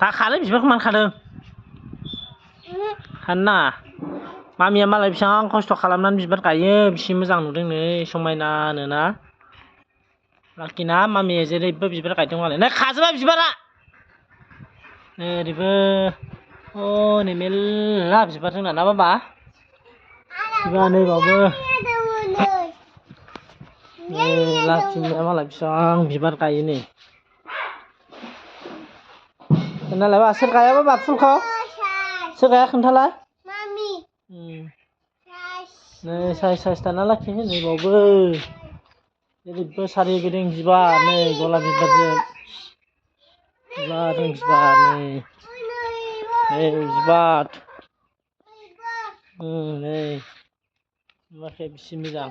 दाखालै बिबारखौ मानो खादों खानो नाङा मामिया मालाय बेसेबां खस्थ' खालामनानै बिबार गायो बेसे मोजां नुदों नै समायनानो ना लाखिना मामिया जेरैबो बिबार गायदों मालाय नै खाजोबबाय बिबारा ओरैबो हनै मेरला बिबार जोंना ना बाबा बिबार नै बावबो लाखिनिया मालाय बेसेबां बिबार गायो नै खोनालाय सोर गाया बाबा फुलखौ सोर गाया खोन्थालाय नै साइस दाना लाखि नै बावबो जेरैबो सारिगिदिं बिबार नै गलाप बिबारजों बिबार नै बिबार नै नुवाखै बेसे मोजां